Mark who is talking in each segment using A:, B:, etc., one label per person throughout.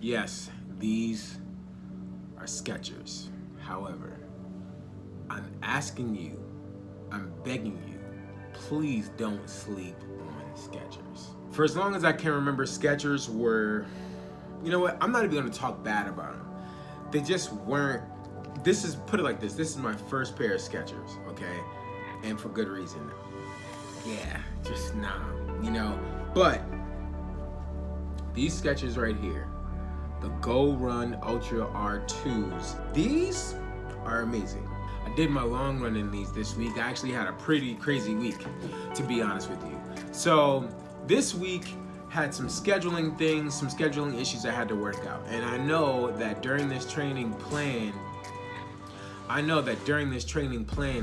A: Yes, these are Skechers. However, I'm asking you, I'm begging you, please don't sleep on Skechers. For as long as I can remember, Skechers were, you know what, I'm not even gonna talk bad about them. They just weren't, put it like this is my first pair of Skechers, okay? And for good reason. Yeah, just nah, you know? But these Skechers right here, the Go Run Ultra R2s, these are amazing. I did my long run in these this week. I actually had a pretty crazy week, to be honest with you. So this week had some scheduling things, some scheduling issues I had to work out. And I know that during this training plan,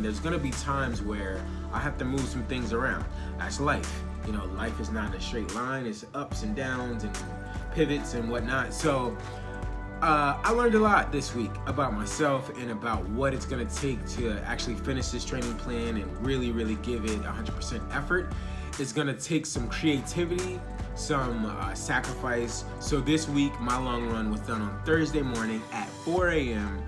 A: there's gonna be times where I have to move some things around. That's life. You know, life is not a straight line. It's ups and downs and pivots and whatnot. So I learned a lot this week about myself and about what it's gonna take to actually finish this training plan and really, really give it 100% effort. It's gonna take some creativity, some sacrifice. So this week, my long run was done on Thursday morning at 4 a.m.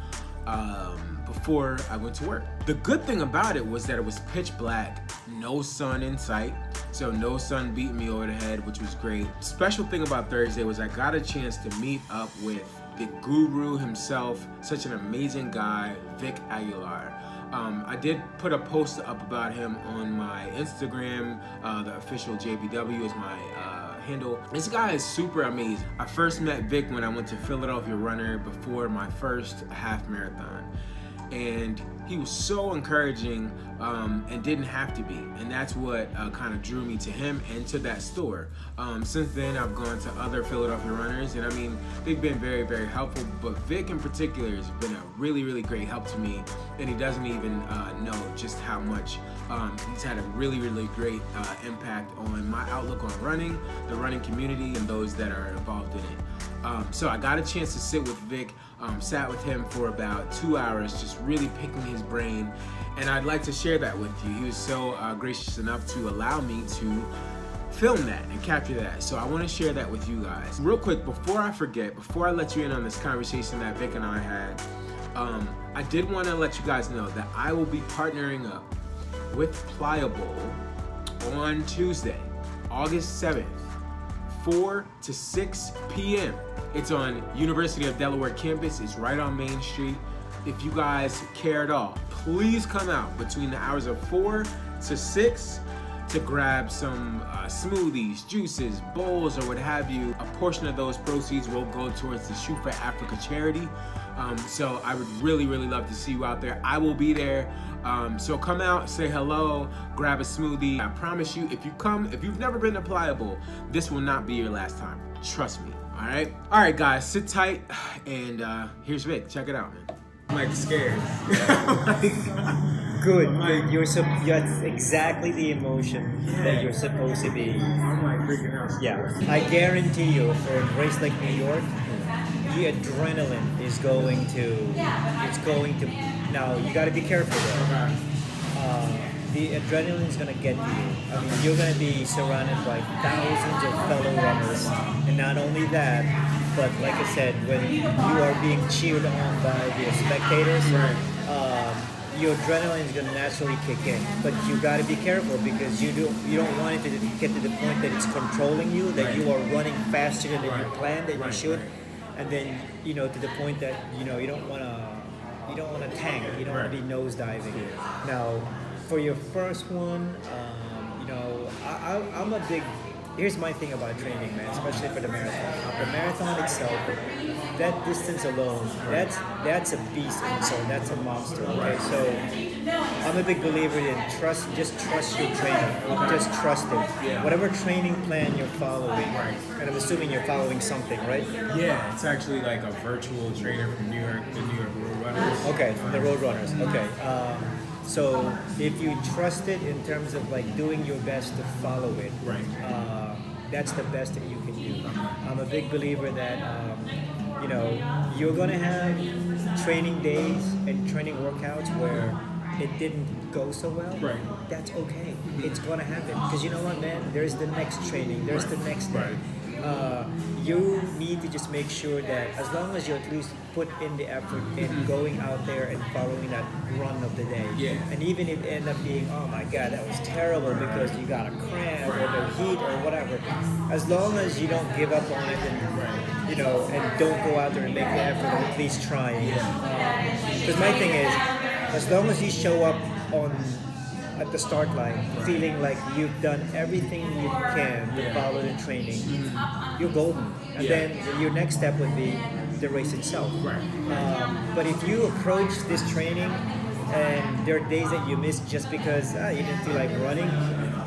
A: Before I went to work. The good thing about it was that it was pitch black, no sun in sight. So no sun beating me over the head, which was great. Special thing about Thursday was I got a chance to meet up with the guru himself, such an amazing guy, Vic Aguilar. I did put a post up about him on my Instagram. The official JBW is my handle. This guy is super amazing. I first met Vic when I went to Philadelphia Runner before my first half marathon. And he was so encouraging and didn't have to be. And that's what kind of drew me to him and to that store. Since then, I've gone to other Philadelphia runners, and I mean, they've been very, very helpful. But Vic in particular has been a really, really great help to me. And he doesn't even know just how much he's had a really, really great impact on my outlook on running, the running community, and those that are involved in it. So I got a chance to sit with Vic, sat with him for about 2 hours, just really picking his brain, and I'd like to share that with you. He was so gracious enough to allow me to film that and capture that. So I want to share that with you guys. Real quick, before I forget, before I let you in on this conversation that Vic and I had, I did want to let you guys know that I will be partnering up with Pliable on Tuesday, August 7th. 4 to 6 p.m. It's on University of Delaware campus. It's right on Main Street. If you guys care at all, please come out between the hours of 4 to 6 to grab some smoothies, juices, bowls, or what have you. A portion of those proceeds will go towards the Shoot for Africa charity. So I would really, really love to see you out there. I will be there. So come out, say hello, grab a smoothie. I promise you, if you've never been to Pliable, this will not be your last time. Trust me, all right? All right, guys, sit tight, and here's Vic. Check it out, man. I'm like scared.
B: Good. That's exactly the emotion that you're supposed to be.
A: I'm like freaking out.
B: Yeah. I guarantee you, for a race like New York, the adrenaline is going to. Now you got to be careful though. The adrenaline is going to get to you. I mean, you're going to be surrounded by thousands of fellow runners, and not only that, but like I said, when you are being cheered on by the spectators, your adrenaline is going to naturally kick in. But you got to be careful because you don't want it to get to the point that it's controlling you, that you are running faster than you planned, that you should, and then to the point that you don't want to tank, you don't want to be nosediving. Now, for your first one, I'm a big. Here's my thing about training, man, especially for the marathon. The marathon itself, that distance alone, that's a beast in itself. That's a monster. Okay, so I'm a big believer in just trust your trainer. Just trust it. Whatever training plan you're following, and I'm assuming you're following something, right?
A: Yeah, it's actually like a virtual trainer from New York, the New York Road Runners.
B: Okay, from the Road Runners. Okay. So if you trust it in terms of like doing your best to follow it, that's the best that you can do. I'm a big believer that you're gonna have training days and training workouts where it didn't go so well. That's okay. It's gonna happen because you know what, man? There's the next training. There's the next day. you need to just make sure that as long as you at least put in the effort in going out there and following that run of the day.
A: Yeah.
B: And even if it end up being, oh my God, that was terrible because you got a cramp or the heat or whatever, as long as you don't give up on it and, you know, and don't go out there and make the effort of at least trying. Because my thing is, as long as you show up at the start line, feeling like you've done everything you can to follow the training, you're golden. And then your next step would be the race itself. But if you approach this training and there are days that you miss just because you didn't feel like running,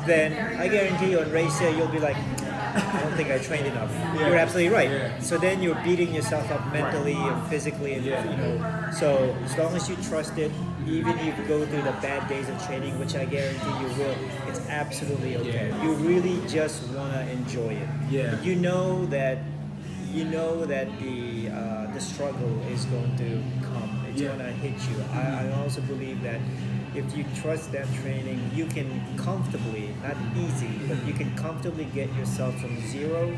B: then I guarantee you on race day you'll be like, I don't think I trained enough. You're absolutely right. So then you're beating yourself up mentally and physically, and you know. So as long as you trust it, even if you go through the bad days of training, which I guarantee you will, it's absolutely okay. You really just wanna enjoy it. You know that the struggle is going to come. It's gonna hit you. I also believe that if you trust that training, you can comfortably, not easy, but you can comfortably get yourself from 0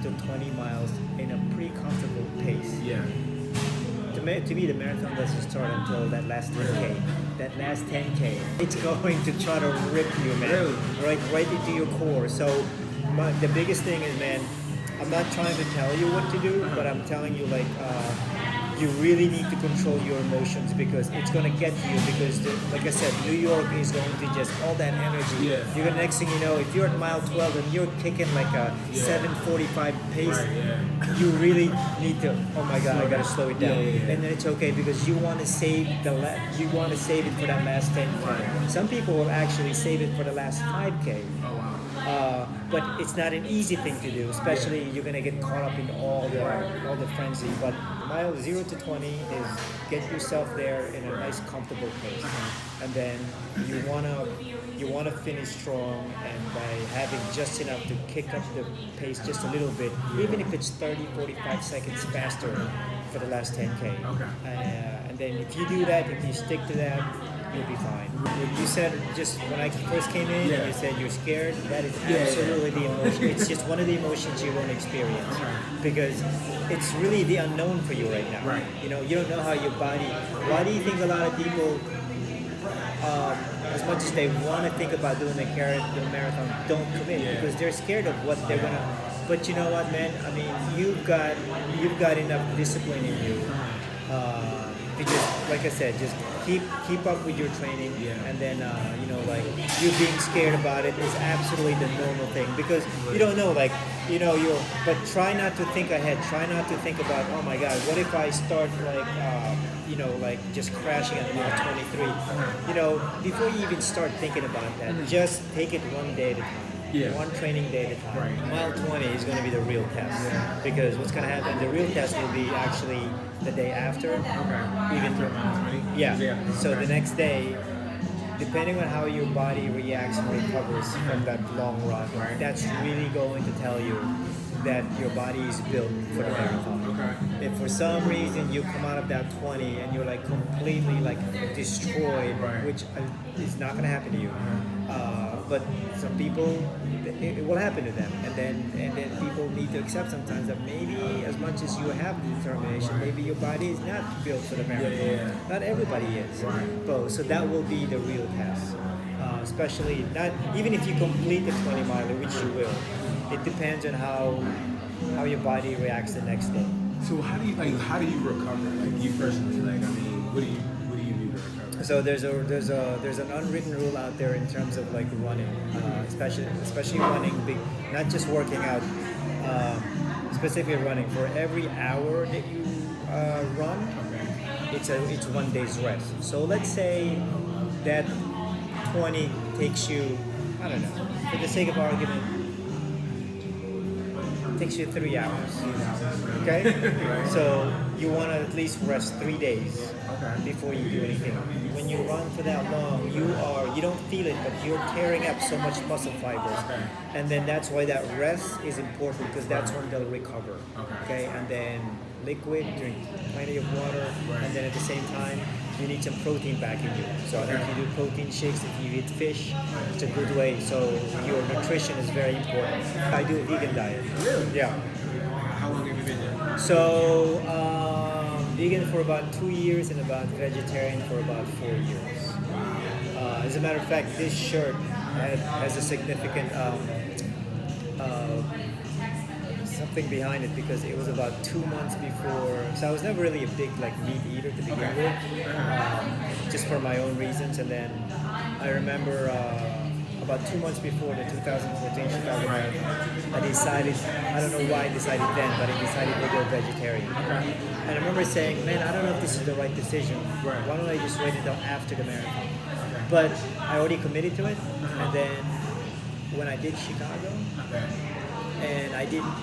B: to 20 miles in a pretty comfortable pace. To me, the marathon doesn't start until that last 10K. That last 10K, it's going to try to rip you, man. Right into your core. So the biggest thing is, man, I'm not trying to tell you what to do, but I'm telling you, like, you really need to control your emotions because it's going to get to you because, like I said, New York is going to just all that energy. You're gonna, next thing you know, if you're at mile 12 and you're kicking like a 7:45 pace, you really need to, oh my God, I got to slow it down. And then it's okay because you want to save it for that last 10K. Some people will actually save it for the last 5K. But it's not an easy thing to do, especially you're gonna get caught up in all the frenzy. But mile 0 to 20 is get yourself there in a nice, comfortable pace, and then you wanna finish strong, and by having just enough to kick up the pace just a little bit, even if it's 30-45 seconds faster for the last 10K. And then if you do that, if you stick to that, you'll be fine. You said just when I first came in, you said you're scared. That is absolutely the emotion. It's just one of the emotions you won't experience because it's really the unknown for you right now. You know, you don't know how your body. Why do you think a lot of people, as much as they want to think about doing the marathon, don't commit because they're scared of what they're gonna. But you know what, man? I mean, you've got enough discipline in you. To just, like I said, just keep up with your training, and then you know, like, you being scared about it is absolutely the normal thing because you don't know, like, you know, but try not to think ahead. Try not to think about, oh my God, what if I start like you know, like just crashing at mile 23. You know, before you even start thinking about that, just take it one day at a time. One training day at a time. Mile 20 is going to be the real test because what's going to happen, the real test will be actually the day after. Even so the next day, depending on how your body reacts and recovers from that long run, that's really going to tell you that your body is built for the marathon. If for some reason you come out of that 20 and you're like completely like destroyed, which is not going to happen to you, but some people, it will happen to them, and then people need to accept sometimes that maybe as much as you have the determination, maybe your body is not built for the marathon. Not everybody is. So that will be the real test. Especially not even if you complete the 20 miler, which you will. It depends on how your body reacts the next day.
A: So how do you recover? Like you personally, like, I mean, what do you do to recover?
B: So there's an unwritten rule out there in terms of like running, especially running big, not just working out, specifically running. For every hour that you run, it's 1 day's rest. So let's say that 20 takes you, I don't know, for the sake of argument, takes you 3 hours. Okay? So you want to at least rest 3 days before you do anything. When you run for that long, you don't feel it, but you're tearing up so much muscle fibers. And then that's why that rest is important because that's when they'll recover. Okay? And then liquid, drink plenty of water, and then at the same time, you need some protein back in you. So if you do protein shakes, if you eat fish, it's a good way. So your nutrition is very important. I do a vegan diet.
A: Really?
B: Yeah.
A: How opinion?
B: So, vegan for about 2 years and about vegetarian for about 4 years. As a matter of fact, this shirt has a significant uh, something behind it because it was about 2 months before. So I was never really a big like meat eater to begin with, just for my own reasons. And then I remember about 2 months before the 2014 Chicago Marathon, I decided. I don't know why I decided then, but I decided to go vegetarian. And I remember saying, "Man, I don't know if this is the right decision. Why don't I just wait until after the marathon?" But I already committed to it, and then when I did Chicago, and I didn't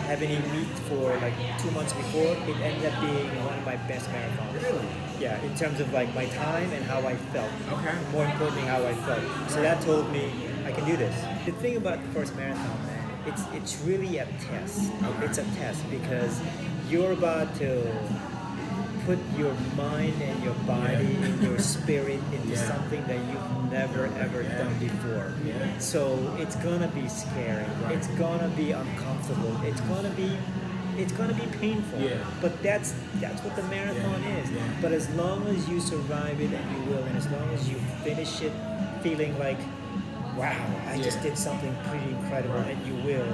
B: have any meat for like 2 months before, it ended up being one of my best marathons.
A: Really?
B: Yeah, in terms of like my time and how I felt.
A: Okay.
B: More importantly, how I felt. So that told me I can do this. The thing about the first marathon, man, it's really a test. It's a test because you're about to put your mind and your body and your spirit into something that you've never ever done before. So it's gonna be scary. It's gonna be uncomfortable. It's gonna be painful. But that's what the marathon is. But as long as you survive it, and you will, and as long as you finish it feeling like, wow, I just did something pretty incredible, and you will.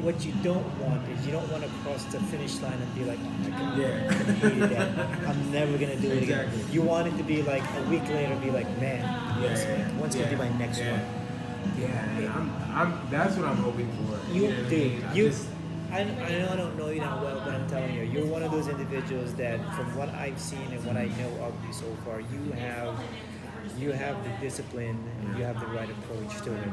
B: What you don't want is you don't want to cross the finish line and be like, oh my God, I hated that. I'm never gonna do it again. You want it to be like a week later, be like, man, what's gonna be my next one?
A: That's what I'm hoping for.
B: I know I don't know you that well, but I'm telling you, you're one of those individuals that, from what I've seen and what I know of you so far, you have the discipline and you have the right approach to it.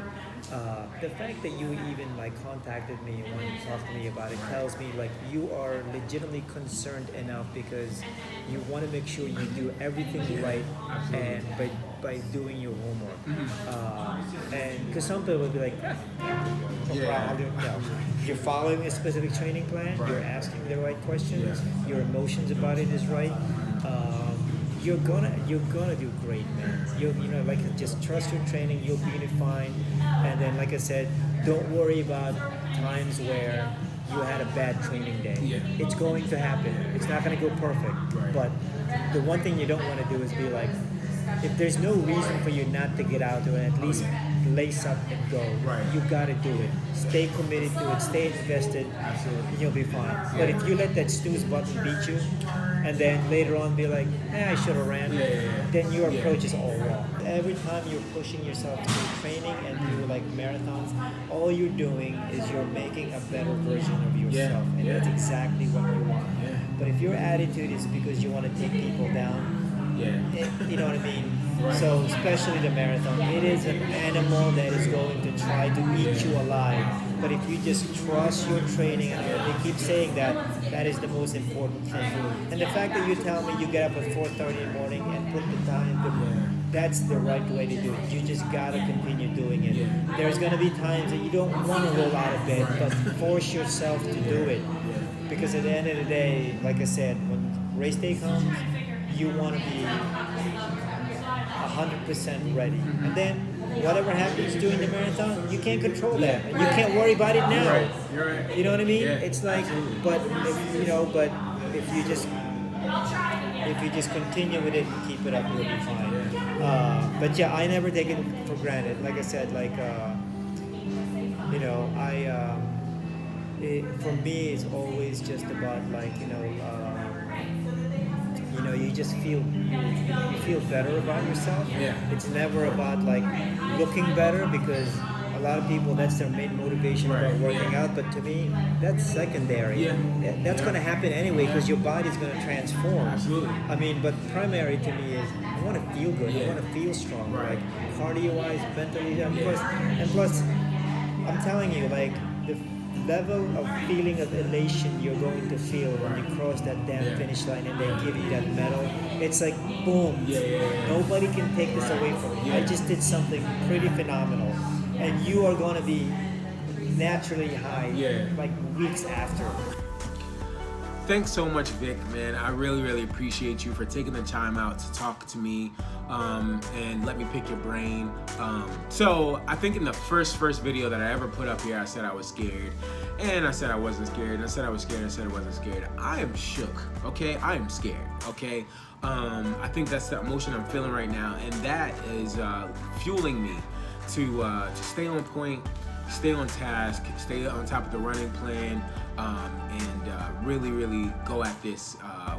B: The fact that you even like contacted me and wanted to talk to me about it tells me like you are legitimately concerned enough because you want to make sure you do everything right and by doing your homework. And because some people will be like, you're following a specific training plan, you're asking the right questions, your emotions about it is right. You're gonna do great, man. Just trust your training. You'll be fine. And then, like I said, don't worry about times where you had a bad training day. It's going to happen. It's not gonna go perfect. But the one thing you don't want to do is be like, if there's no reason for you not to get out there and at least lace up and go, you gotta do it. Stay committed to it. Stay invested. And you'll be fine. But if you let that snooze button beat you, and then later on be like, I should have ran, then your approach is all wrong. Every time you're pushing yourself to do training and do like marathons, all you're doing is you're making a better version of yourself, and that's exactly what you want. But if your attitude is because you want to take people down, you know what I mean? So especially the marathon, it is an animal that is going to try to eat you alive. But if you just trust your training, and they keep saying that is the most important thing. And the fact that you tell me you get up at 4:30 in the morning and put the time, that's the right way to do it. You just gotta continue doing it. There's gonna be times that you don't want to roll out of bed, but force yourself to do it. Because at the end of the day, like I said, when race day comes, you want to be 100% ready. And then whatever happens during the marathon, you can't control that. You can't worry about it now.
A: You're right.
B: You know what I mean? It's like, but if you just continue with it and keep it up, you'll be fine. But yeah, I never take it for granted. Like I said, for me, it's always just about you just feel you feel better about yourself. It's never about like looking better, because a lot of people, that's their main motivation about working out. But to me, that's secondary. That's going to happen anyway, because your body's going to transform.
A: Absolutely.
B: I mean, but primary to me is I want to feel good. I want to feel strong, like cardio-wise, mentally, and plus, I'm telling you, like the level of feeling of elation you're going to feel when you cross that damn finish line and they give you that medal, it's like boom. Nobody can take this away from you. I just did something pretty phenomenal, and you are going to be naturally high like weeks after.
A: thanks so much, Vic, man. I really, really appreciate you for taking the time out to talk to me and let me pick your brain. So I think in the first video that I ever put up here, I said I was scared, and I said I wasn't scared, and I said I was scared, and I said I wasn't scared. I am shook, okay? I am scared, okay? I think that's the emotion I'm feeling right now, and that is fueling me to stay on point, stay on task, stay on top of the running plan, and really go at this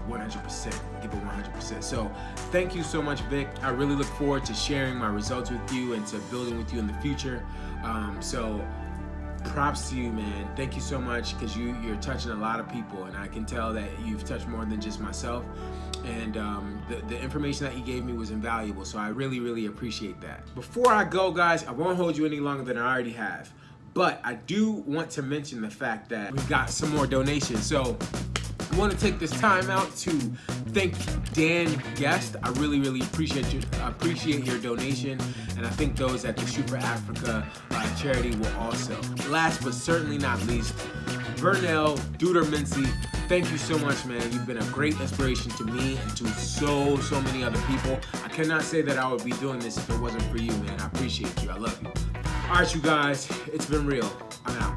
A: 100%, give it 100%. So thank you so much, Vic. I really look forward to sharing my results with you and to building with you in the future. So props to you, man. Thank you so much, because you're touching a lot of people, and I can tell that you've touched more than just myself. And the information that you gave me was invaluable, so I really appreciate that. Before I go, guys, I won't hold you any longer than I already have, but I do want to mention the fact that we've got some more donations. So I want to take this time out to thank Dan Guest. I really appreciate your donation, and I think those at the Shoot for Africa charity will also. Last but certainly not least, Vernell Duder-Mincy, thank you so much, man. You've been a great inspiration to me and to so many other people. I cannot say that I would be doing this if it wasn't for you, man. I appreciate you. I love you. All right, you guys, it's been real. I'm out.